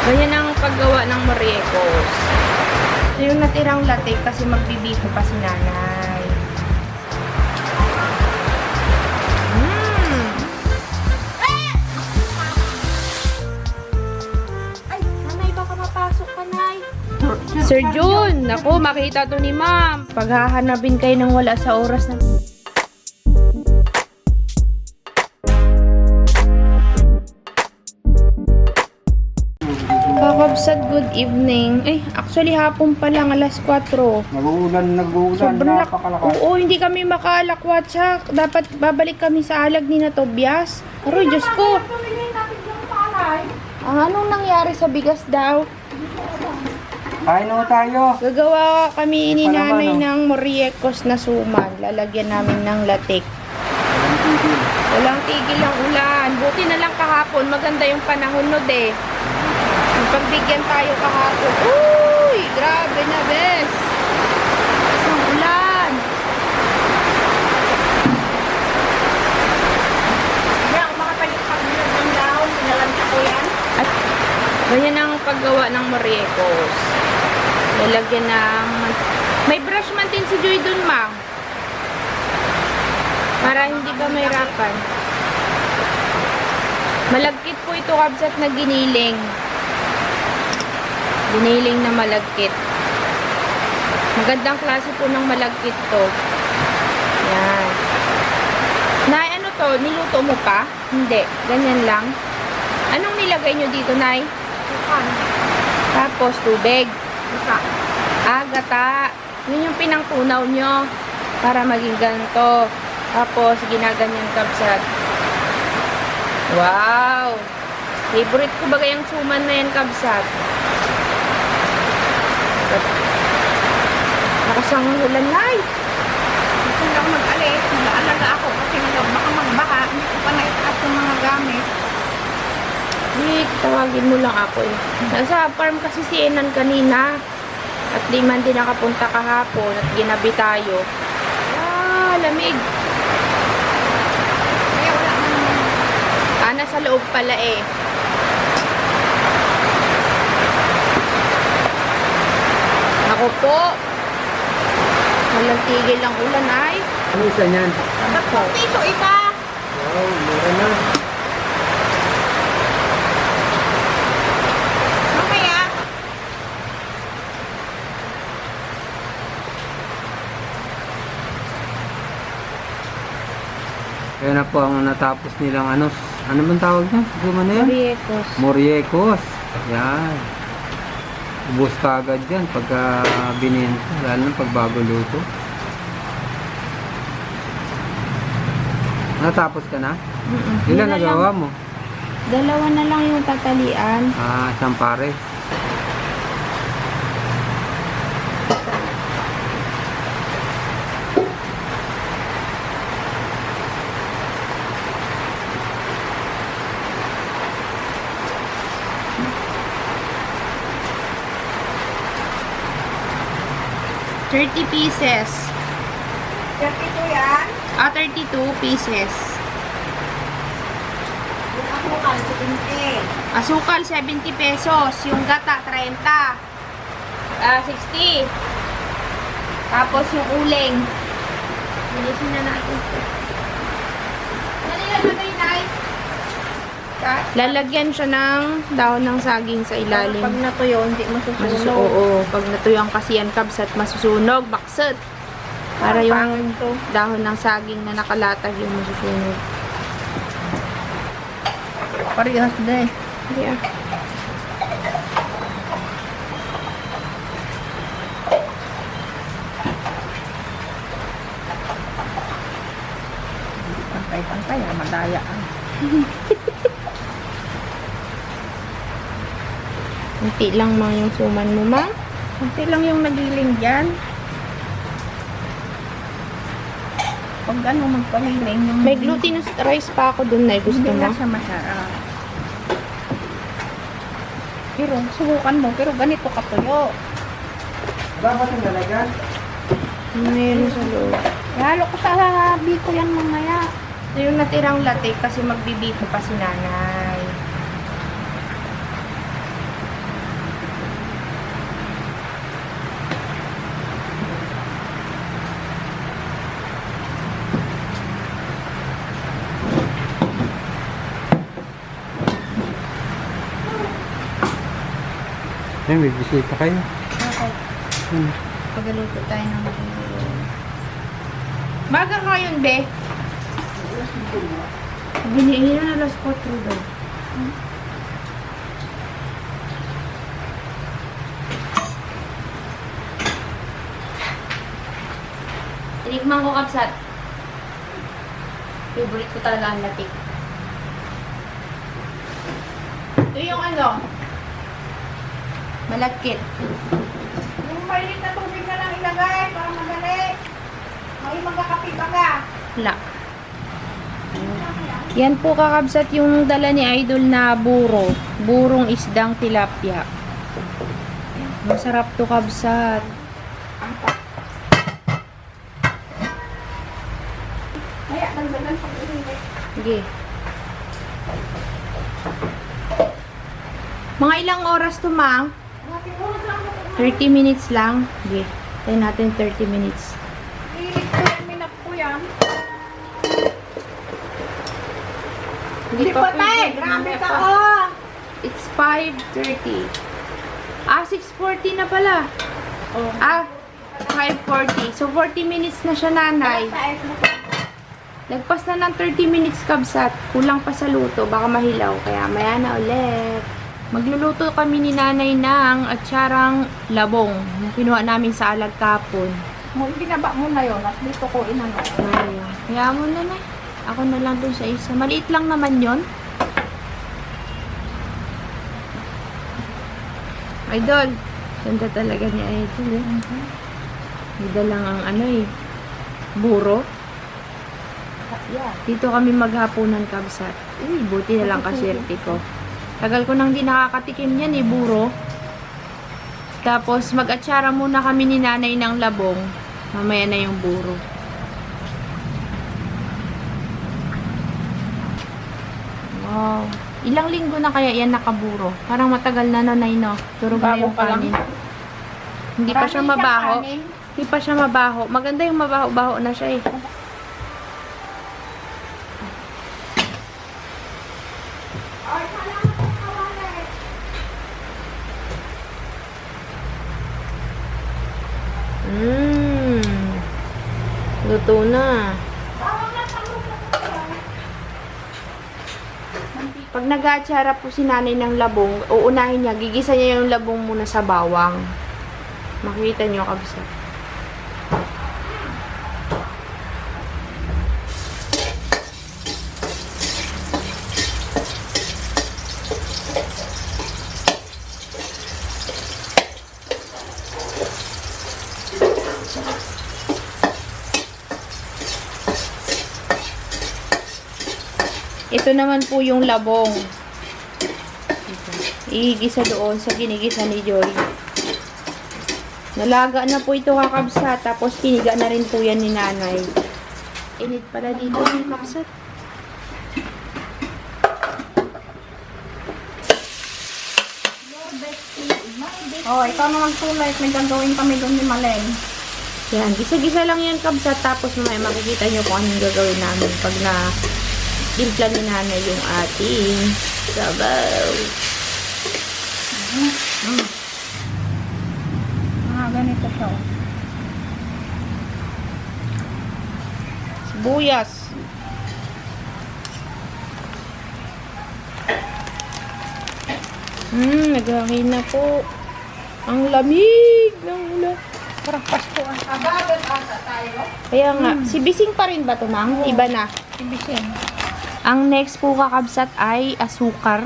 Ganyan ang paggawa ng moriecos. Ito yung natirang latte kasi magbibito pa si nanay. Ay, nanay, baka mapasok ka, nay. Sir Jun, naku, makita to ni ma'am. Paghahanapin kayo ng wala sa oras na... Kakabsat, good evening. Actually hapon pa lang, alas 4. Nag-uulan, Sobrang napakalakas. Oo, hindi kami makalakwatsa. Dapat babalik kami sa alag ni na Tobias. Aroy, Diyos ko. Anong nangyari sa bigas daw? Kain na tayo. Gagawa kami ni Ano ba, nanay no? ng moriecos na suman. Lalagyan namin ng latik. Walang tigil ang ulan. Buti na lang kahapon. Maganda yung panahon no de. Pagbigyan tayo kahapon. Uy! Grabe na, bes! Isang ulan. Hindi ako makapalit pag ng daon. Pinalanta ko yan. At ganyan ang paggawa ng moriecos. Lalagyan ng... May brush man din si Joy dun, ma. Para hindi ka mahirapan. Malagkit po ito, kabsat na giniling. Giniling na malagkit. Magandang klase po ng malagkit to. Yan. Nay, ano to? Niluto mo pa? Hindi. Ganyan lang. Anong nilagay nyo dito, Nay? Bukan. Tapos, tubig. Buka. Gata. Yun yung pinangtunaw nyo. Para maging ganito. Tapos, ginaganyan kabsat. Wow! Favorite ko bagay ang suman na yan, kabsat. Nakasang ulan, Nay. Gusto lang mag-alis. Nag-aalaga ako kasi baka magbaha. Hindi ko pa naitaas yung mga gamit. Tawagin mo lang ako eh. Nasa farm kasi si Enan kanina. At di man din nakapunta kahapon at ginabi tayo. Ah, lamig. Kaya wala man naman. Nasa loob pala eh. Ako po. Walang tigil ang ulan ay. Ano isa niyan? 10 piso isa. Wow, mura na. Mamaya. Kaya na po ang natapos nilang ano bang tawag niya? Guma na yan? Moriecos. Moriecos. Yan. Ubus ka agad yan pagka binenta. Lalo na pag bago luto. Natapos ka na? Ilan nagawa mo? Dalawa na lang yung tatalian. Isang pare. $30 pieces. 32 yan. 32 pieces. Yung ako kan, 70. Asukal, 70 pesos. Yung gata, 30. 60. Tapos yung uling. Bilisin na natin. Lalagyan siya ng dahon ng saging sa ilalim. Pag natuyo, hindi masusunog. Oo, pag natuyang kasi yan kabsat, masusunog, baksat. Para yung dahon ng saging na nakalatag yung masusunog. Parehas din. Yeah. Pantay-pantay, madaya ang. Kunti lang mga yung suman mo, ma. Kunti lang yung nagiling dyan. Pag ano magpahiling yung... May glutinous rice pa ako dun na gusto Hindi mo. na siya masarap. Pero subukan mo, pero ganito katuyo. Dapat yung nalagan? Meron sa loob. Halo ko sa biko yan mamaya. Ito yung natirang latte kasi magbibito pa si nanay. Ay, may bisita kayo. Okay. Hmm. Pagaluto tayo ng buro. Baga ngayon, be. Binihin na alas 4 daw. Tinikman ko kapsat. Favorite ko talaga ang latik. Ito yung ano? Malagkit. Yung mainit na tubig na lang ilagay para madali. May magkakapi pa ka. Wala. Yan po kakabsat yung dala ni Idol na buro. Burong isdang tilapia. Masarap to kabsat. Kaya dagdagan pag ulit. Sige. Mga ilang oras to, ma? 30 minutes lang. Sige. Tayo natin 30 minutes. Ilit ko yan, minap ko yan. Hindi pa tayo. Grabe ka, oh. It's 5:30. 6:40 na pala. Oh. 5:40. So, 40 minutes na siya, nanay. Lagpas na ng 30 minutes, kabsat. Kulang pa sa luto. Baka mahilaw. Kaya maya na ulit. Magluluto kami ni nanay ng atsarang labong. Yung kinuha namin sa alag kapon. Binaba mo na yun at dito ko inano. Kaya mo na na. Ako na lang dun sa isa. Maliit lang naman yon. Idol. Ganda talaga ni Idol eh. Ganda lang ang ano eh. Buro. Yeah. Dito kami maghapunan, kabsat. Buti na lang kaswerte ko. Tagal ko nang di nakakatikim yan eh, buro. Tapos mag-atsara muna kami ni nanay ng labong. Mamaya na yung buro. Wow. Ilang linggo na kaya yan nakaburo? Parang matagal na nanay, no? Turog na Bago yung pa lang. kanin. Hindi pa siya mabaho. Hindi pa siya mabaho. Maganda yung mabaho-baho na siya eh. Luto na. Pag nag-aatsara po si nanay ng labong, uunahin niya, gigisa niya yung labong muna sa bawang. Makita niyo, kabsat. Ito naman po yung labong. Igisa doon sa ginigisa ni Joy. Nalaga na po ito, kakabsat. Tapos piniga na rin po yan ni nanay. Init pala dito yung kakabsat. Oh, ikaw naman tulad. May gagawin kami doon ni Malen. Yan, gisa-gisa lang yan, kabsat. Tapos mamaya makikita nyo kung anong gagawin namin pag na timpla ni nanay yung ating sabaw. Ganito siya. Sibuyas. Naghangin na po. Ang lamig ng ulan. Parang Pasko ang agagan ata tayo. Kaya nga, si Bising pa rin ba ito, Mang? Iba na. Ibisin. Ang next po, kakabsat, ay asukar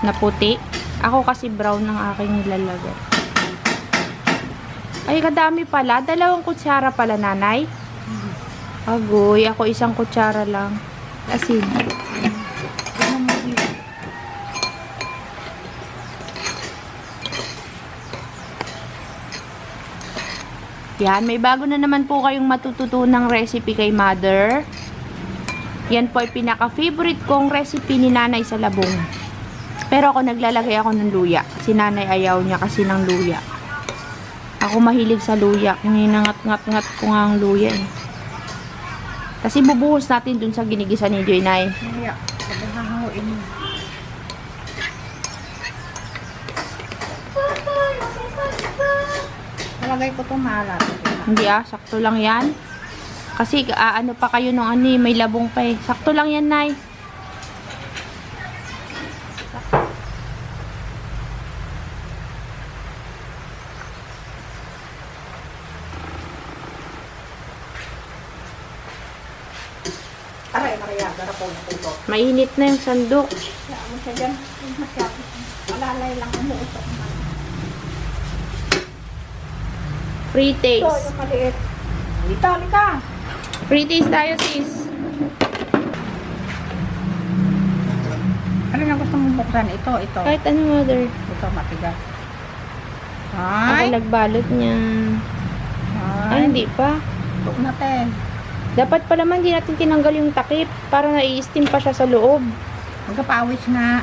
na puti. Ako kasi brown ng aking nilalagay. Ay, kadami pala. 2 kutsara pala, nanay. Agoy, ako 1 kutsara lang. Asin. Yan, may bago na naman po kayong matututunang recipe kay Mother. Yan po ay pinaka-favorite kong recipe ni nanay sa labong. Pero ako naglalagay ako ng luya. Si nanay ayaw niya kasi ng luya. Ako mahilig sa luya. Yung hinangat-ngat-ngat ko nga ang luya eh. Kasi bubuhos natin dun sa ginigisa ni Joy, Nay. Yeah. Sabi hahanguin mo. ilalagay ko tumalat. Hindi sakto lang yan. Kasi ano pa kayo nung ano may labong pa eh. Sakto lang yan, Nay. Aray, nakayaga na po ng puto. Mainit na yung sandok. Kaya mo siya dyan. Masyado. Alalay lang umuusok na. Free Ito, taste. yung maliit. Dito, halika. Free taste tayo, sis. Ano na gusto mong buksan? Ito. Kahit ano, mother. Ito, matigas. Ako Ay! nagbalot niyan. Ay, hindi pa. Ito natin. Dapat pa naman di natin tinanggal yung takip para nai-steam pa siya sa loob. Magkapawis nga.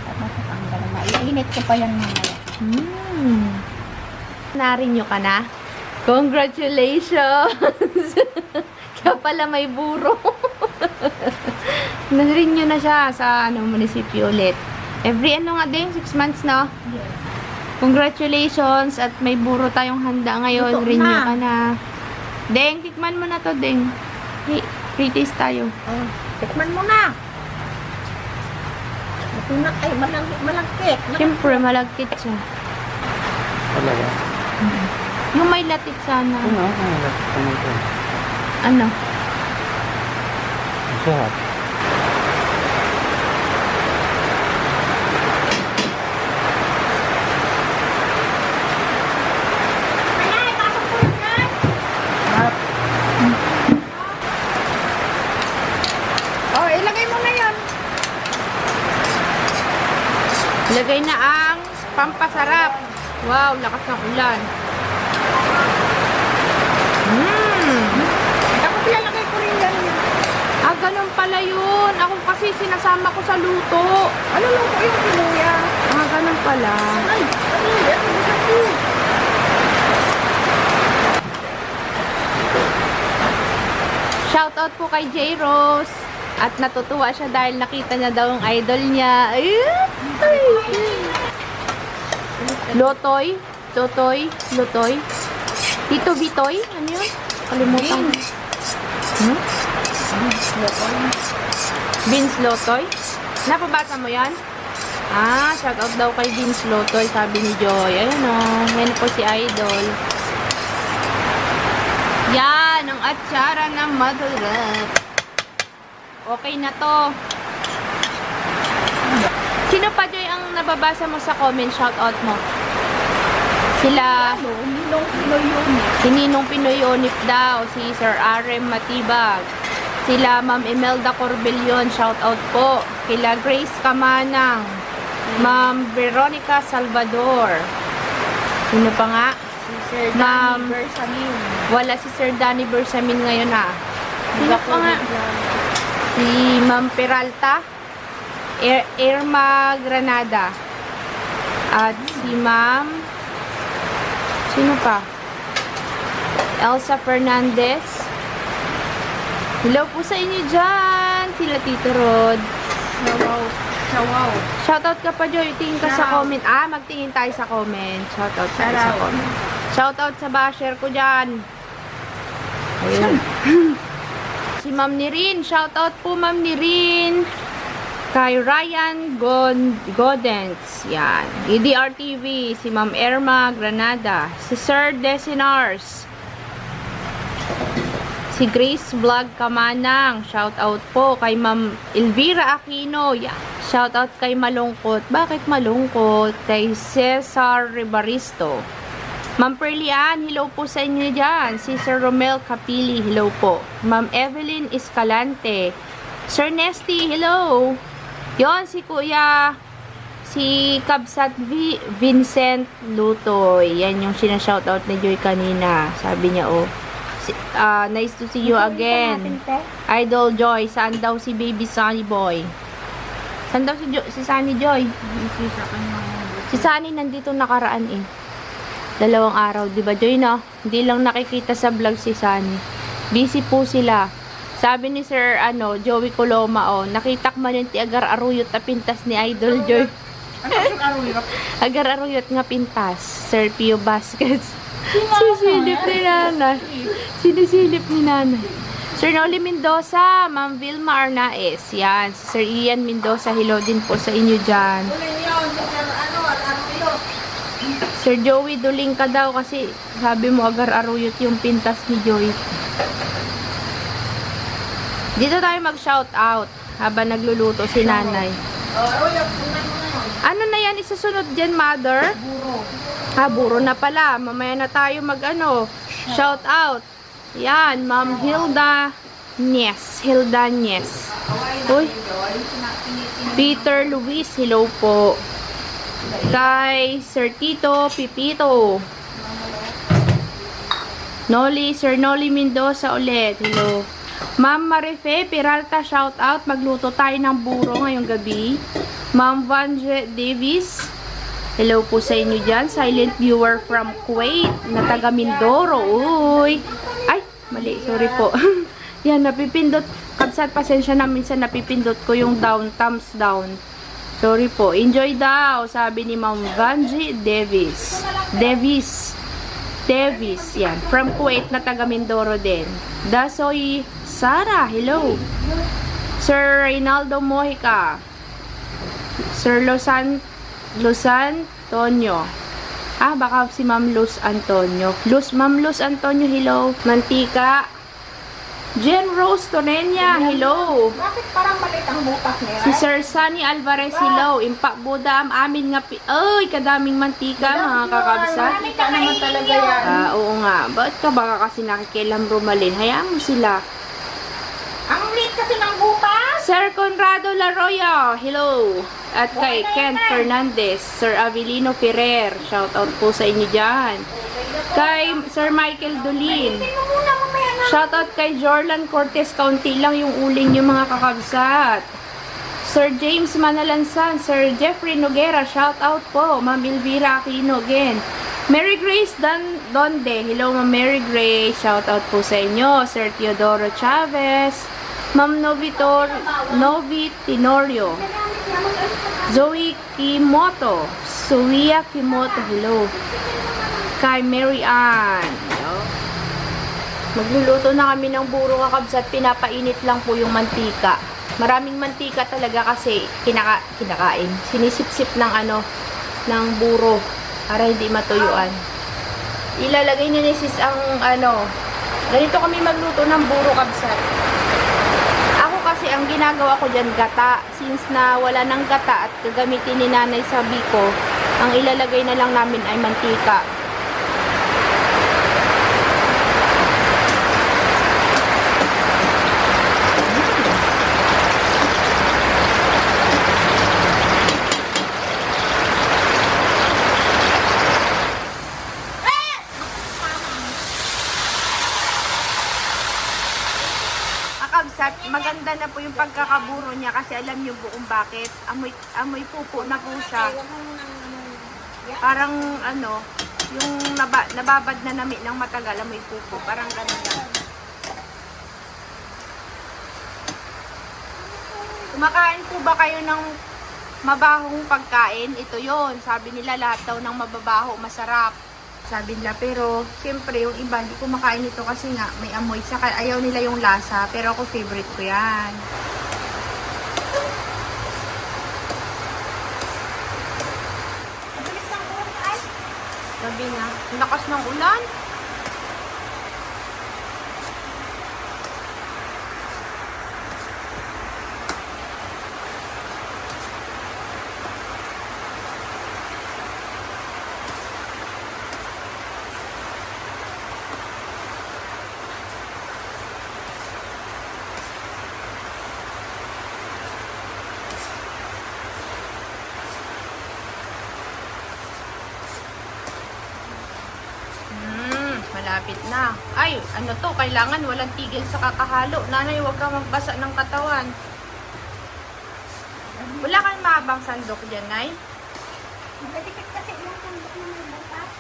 Matanggal na. Iinit ko pa yan mamaya. Narinyo ka na? Congratulations! Kaya pala may buro. Narinyo na siya sa munisipyo ulit. Every nga din, 6 months na. Yes. Congratulations at may buro tayong handa ngayon. Luto Renew na. ka na. Deng, tikman mo na to, Deng. Hey, free taste tayo. Oh, tikman mo na. Ito na, ay, malangkit. Siyempre, malagkit siya. Talaga. Yung may latik sana. Ano? Ano ito? Ano? Ang sarap. Oh, ilagay mo na yan. Lagay na ang pampasarap. Wow, lakas ng ulan. Tapos ilalagay ko rin yan. Ganun pala yun. Ako kasi sinasama ko sa luto. Ano lang po yung kinuya? Ganun pala. Ay, ano yan? Shoutout po kay J. Rose. At natutuwa siya dahil nakita niya daw ang idol niya. Ay! Lotoy? Totoy? Lotoy? Tito Bitoy? Ano yun? Kalimutan ko. Vince Lotoy? Napabasa mo yan? Shoutout daw kay Vince Lotoy, sabi ni Joy. Ayun o, yan po si idol. Yan, ang atsara ng madurap. Okay na to. Sino pa, Joy, ang nababasa mo sa comment? Shoutout mo. Sila, Ninong Pinoy yun. si Ninong Pinoy Onip daw, si Sir Arem Matibag, sila Ma'am Imelda Corbelion, shoutout po. Kila Grace Kamanang, Ma'am Veronica Salvador. Sino pa nga? Si Sir Ma'am. Danny Bersamin. Wala si Sir Danny Bersamin ngayon ha. Sino pa nga? Si Ma'am Peralta, Irma Granada, at si Ma'am, sino pa? Elsa Fernandez. Hello po sa inyo dyan. Sila Tito Rod. Sawaw. Shoutout ka pa, Joy. Tingin ka sa Shout. comment. Magtingin tayo sa comment. Shoutout tayo sa Shout. comment. Shoutout sa basher ko dyan. Ayun. Si Ma'am Nirin. Shoutout po, Ma'am Nirin. Kay Ryan Godens. Yan. EDR TV. Si Ma'am Irma Granada. Si Sir Desinars. Si Grace Vlog Kamanang. Shoutout po kay Ma'am Elvira Aquino. Yan. Shoutout kay Malungkot. Bakit Malungkot? Kay Cesar Ribaristo. Ma'am Perlian, hello po sa inyo dyan. Si Sir Romel Capili, hello po. Ma'am Evelyn Escalante. Sir Nesty, hello. Yon si Kuya, si Kabsat Vincent Lutoy. Yan yung sinashoutout ni Joy kanina. Sabi niya, nice to see you again. Idol Joy, saan daw si Baby Sunny Boy? Saan daw si Sunny Joy? Si Sunny nandito nakaraan eh. 2 araw, di ba Joy, no? Hindi lang nakikita sa vlog si Sunny. Busy po sila. Sabi ni Sir, Joey Coloma, nakita ko man yung tiagar aruyot na pintas ni Idol Joy. Agar-aruyot nga pintas. Sir Pio Baskets. Sisilip ni nanay. Sinisilip ni nanay. Sir Noli Mendoza, Ma'am Vilma Arnaez. Yan. Si Sir Ian Mendoza, hello din po sa inyo dyan. Sir Joey, duling ka daw kasi sabi mo agar-aruyot yung pintas ni Joey. Dito tayo mag-shout out habang nagluluto si nanay. Ano na yan isusunod dyan, mother? Buro. Buro na pala. Mamaya na tayo shout out. Yan, Ma'am Hilda Nies. Hilda Nies. Uy. Peter Luis, hello po. Kay Sir Tito Pipito. Sir Noli Mendoza ulit. Hello. Ma'am Marife Peralta, shout out. Magluto tayo ng buro ngayong gabi. Ma'am Vanje Davis. Hello po sa inyo dyan. Silent viewer from Kuwait na taga Mindoro. Uy. Ay, mali. Sorry po. Yan, napipindot. Kabsat, pasensya na. Minsan napipindot ko yung down, thumbs down. Sorry po. Enjoy daw, sabi ni Ma'am Vanji Davis. Davis, yan. From Kuwait na taga Mindoro din. Dasoy Sara, hello. Sir Reynaldo Mojica. Sir Luz Antonio. Baka si Ma'am Luz Antonio. Ma'am Luz Antonio, hello. Mantika. Jen Rose Torreña, hello. Bakit parang malit ang butas nila? Si Sir Sunny Alvarez, hello. Impak Buda, amin nga ay, kadaming mantika, mga kakabsat. Marami ka naman talaga yan. Oo nga. Ba't ka baka kasi nakikialam Romalyn? Hayaan mo sila. Ang lit kasi ng butas. Sir Conrado Laroyo, hello. At kay Ken Fernandez, Sir Avelino Ferrer, shout out po sa inyo dyan. Kay Sir Michael Dolin. Shout out kay Jorlan Cortez, kaunti lang yung uling yung mga kakabsat. Sir James Manalansan, Sir Jeffrey Noguera, shout out po. Ma'am Elvira Aquino again. Mary Grace Donde, hello Ma'am Mary Grace, shout out po sa inyo. Sir Teodoro Chavez, Ma'am Novi Tenorio, Zoe Kimoto, Suia Kimoto, hello. Kay Mary Ann, magluluto na kami ng buro kakabsat. Pinapainit lang po yung mantika. Maraming mantika talaga kasi kinakain. Sinisip-sip ng buro para hindi matuyuan. Ilalagay ni sis ang ganito kami magluto ng buro kabsat. Ako kasi ang ginagawa ko dyan gata. Since na wala ng gata at gagamitin ni nanay sa biko, ang ilalagay na lang namin ay mantika. Maganda na po yung pagkakaburo niya kasi alam niyo po kung bakit. Amoy pupo na po siya. Parang yung nababad na nami ng matagal, amoy pupo. Parang ganun lang. Kumakain po ba kayo ng mabahong pagkain? Ito yon. Sabi nila lahat daw ng mababaho, masarap. Sabi nila, pero siyempre yung iba hindi kumakain ito kasi nga may amoy, saka ayaw nila yung lasa, pero ako favorite ko yan. Sabi nga, lakas ng ulan. Malapit na. Ay, kailangan walang tigil sa kakahalo. Nanay, huwag kang magbasa ng katawan. Wala kang mahabang sandok dyan, Nay? Magkadikit kasi yung sandok na may butas.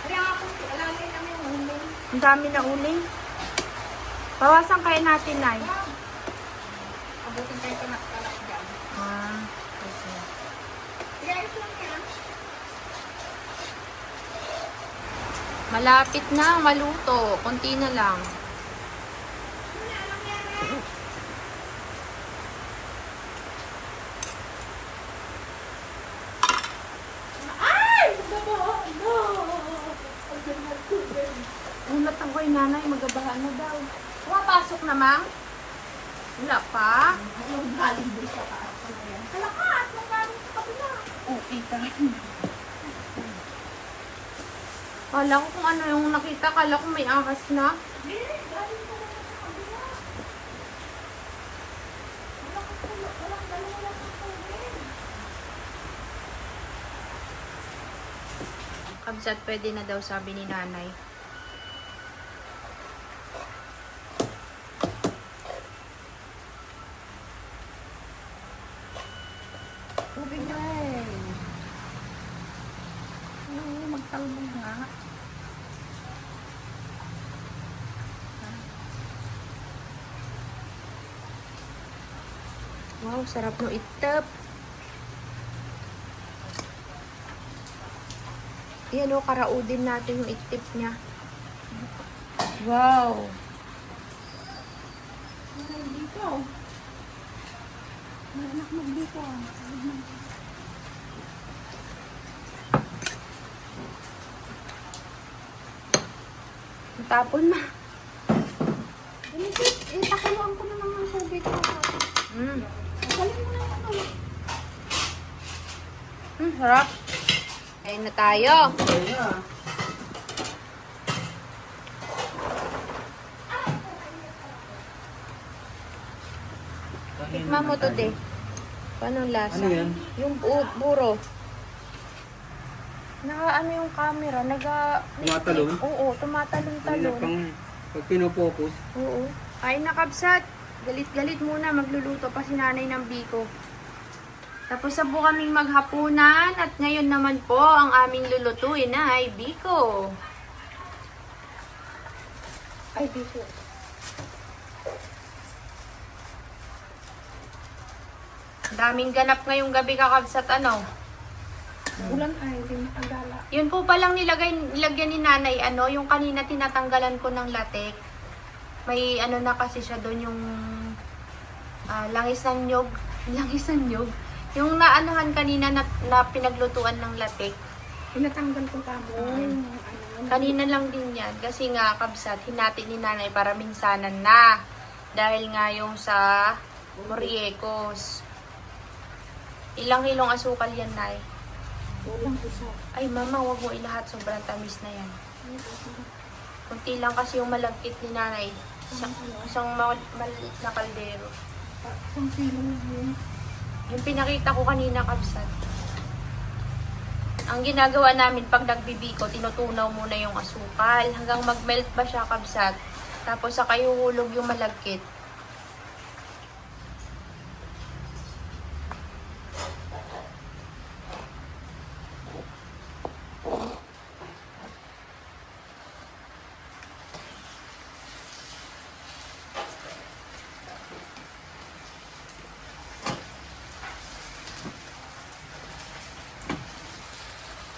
Kaya nga kung alalay namin yung uling. Ang dami na uling. Bawasan kaya natin, Nay. Abutin kayo ito na. Okay. Guys lang yan. Malapit na maluto. Konti na lang. Unat ang ko'y nanay, magabahan na daw. Pumapasok na, ma'am? Wala pa? Yung galing doon sa taas ko na yan. Kalakas! Yung galing sa kabila. Okay ka. Kala ko kung ano yung nakita. Kala ko may ahas na. Hindi, galing ka na sa kabila. Walang dalawa lang sa tubig. Kabsat, pwede na daw sabi ni nanay. Tubig na eh. Oo, magtalbog nga. Wow, sarap no itap. Yan o, karaudin natin yung itip niya. Wow. Meron dito. May anak mo dito. Tapon ma. Dinisit, itakuloan ko na naman ang tubig ko. Galing mo na yan. Sarap. Ayun na tayo. Tikman mo to, de. Paano ang lasa? Ano yan? Yung buro. Ano yung camera? Tumatalon? Oo, Kanina tumatalon-talon. pang pag pinopokus. Oo. Kain na, kabsat. Galit-galit muna. Magluluto pa si nanay ng biko. Tapos na po kaming maghapunan. At ngayon naman po, ang aming lulutuin ay biko. Ay, dito. Daming ganap ngayong gabi, kakabsat, ano? Ulan ay, hindi makagala. Yun po palang nilagyan ni nanay, ano, yung kanina tinatanggalan ko ng latek. May ano na kasi siya doon yung langis ng nyog. Langis ng nyog. Yung naanohan kanina na pinaglutuan ng latek. Pinatanggal ko kamo. Kanina lang din yan. Kasi nga, kabsat, hinati ni nanay para minsanan na. Dahil nga yung sa Moriecos. Ilang hilong asukal yan, nay? Ulang isa. Ay, mama, wag mo ilahat. Sobrang tamis na yan. Kunti lang kasi yung malagkit ni nanay. Isang maliit na kaldero. Isang kilo na yun. Yung pinakita ko kanina, kabsat. Ang ginagawa namin pag nagbibiko, tinutunaw muna yung asukal. Hanggang mag-melt ba siya, kabsat. Tapos saka ihuhulog yung malagkit.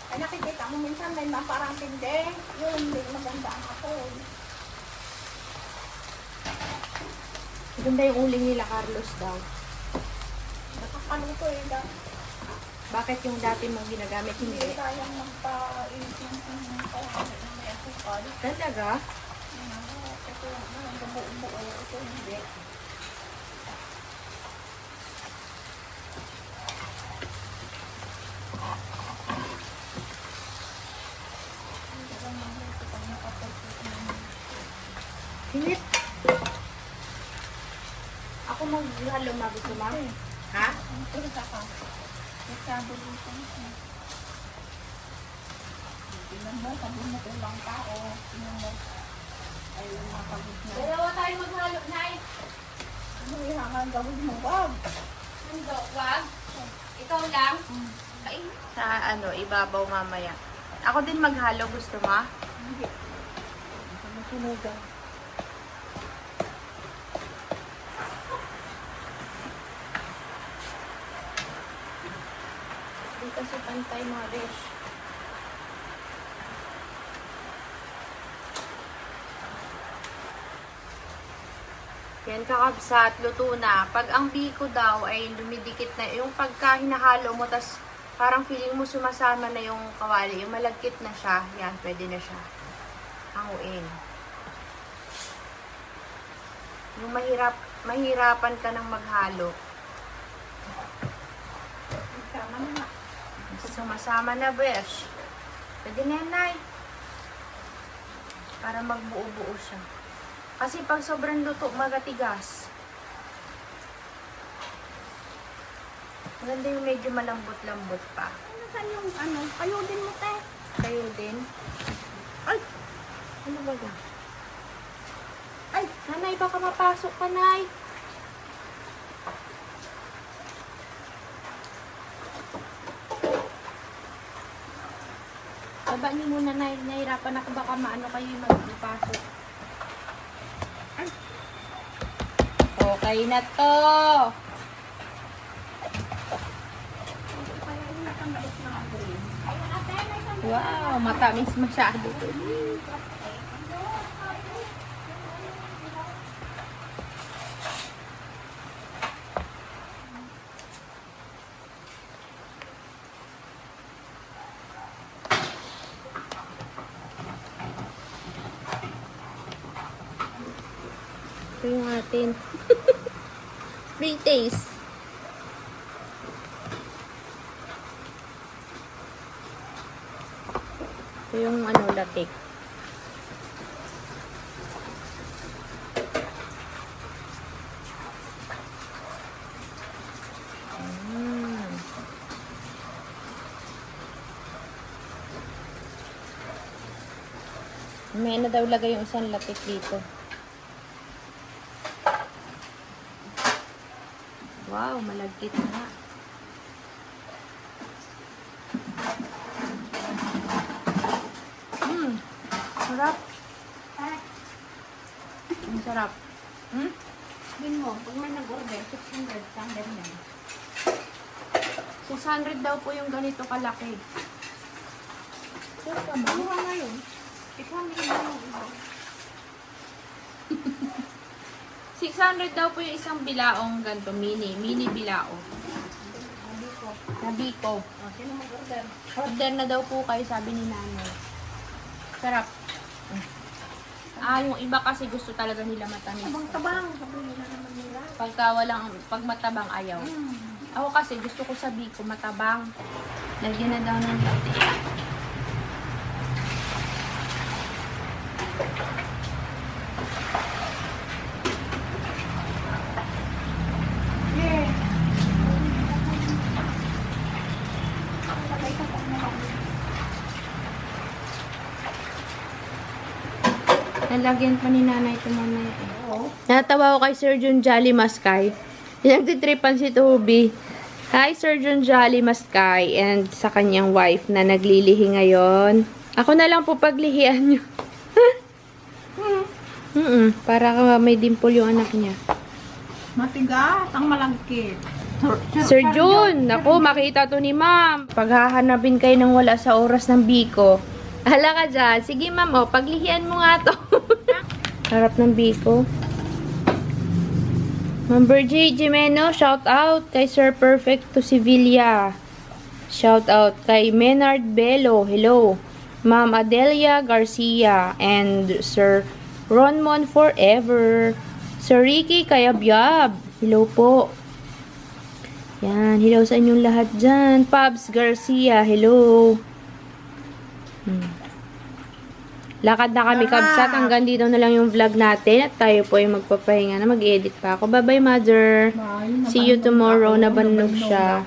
Ay, nakikita mo minsan may parang tindi. Yun, hindi maganda ang apoy. Maganda yung uling nila, Carlos daw. Nakakaluto eh. Bakit yung dati mong ginagamit Hindi hindi? kayang magpa-itin ng may asukal. Talaga? Ito, buo-buo. Ito hindi. Hinit. Ako maghalo, gusto mo? Ha? Ito sa ka. Masyado dito. Tingnan mo, sabi mo kulang tao. Tingnan mo. Ay, makagod na. Dalawa tayo maghalo, Nay. Ano ihangan gawin mo? Wag! Hindi, wag. Ikaw lang. Ay, sa ano, ibabaw mamaya. Ako din maghalo, gusto mo? Hindi. Ito masunugan. kasi pantay mga besh. Yan kakabsat, luto na. Pag ang biko daw ay lumidikit na, yung pagka hinahalo mo, tas parang feeling mo sumasama na yung kawali, yung malagkit na siya, yan, pwede na siya. Hanguin. Yung mahirapan ka ng maghalo. Tama na nga. Sumasama na, besh. Pwede na yan, Nay. Para magbuo-buo siya. Kasi pag sobrang luto, magatigas. Maganda yung medyo malambot-lambot pa. Saan yung ano? Kayo din mo, te. Kayo din. Ay! Ano ba ga? Ay! Nanay, baka mapasok ka, Nay. Baba niyo muna, Nay. Nahirapan ako baka maano kayo yung magpasok. Okay na to. Wow, matamis masyado to. Ito yung atin. Free taste. Ito yung ano, latik. May na daw lagay yung isang latik dito. Wow, malagkit na. Sarap. Ang sarap. Bin mo, pag may nag-order, 600 standard na. 600 daw po yung ganito kalaki. Sure ka ba? Ano nga yun? Ikaw ang hindi mo iba. 600 daw po yung isang bilaong ganito, mini bilao. Sabi ko. Sabi ko. Oh, sino mag-order? Order na daw po kayo, sabi ni nanay. Sarap. Yung iba kasi gusto talaga nila matamis. Tabang-tabang. Sabi nila naman nila. Pag matabang ayaw. Ako kasi gusto ko sabi ko matabang. Lagyan na daw ng latte. Yeah. Lalagyan pa ni nanay ito mamaya eh. Oo. Natawa ko kay Sir John Jolly Maskay. Nagtitripan si Toby. Hi, Sir John Jolly Maskay and sa kanyang wife na naglilihi ngayon. Ako na lang po paglihian nyo. Para may dimple yung anak niya. Matigas ang malagkit. Sir John, naku, makita to ni ma'am. Paghahanapin kayo ng wala sa oras ng biko. Hala ka dyan. Sige ma'am, paglihian mo nga to. Harap ng biko. Ma'am J. Jimeno, shout out kay Sir Perfect to Sevilla. Shout out kay Menard Bello. Hello. Ma'am Adelia Garcia and Sir Ronmon Forever. Sir Ricky Kayabyab. Hello po. Yan, hello sa inyong lahat dyan. Pabs Garcia, hello. Lakad na kami, kabsat. Hanggang dito na lang yung vlog natin. At tayo po ay magpapahinga na. Mag-edit pa ako. Bye-bye, mother. See you tomorrow. Nabannog siya.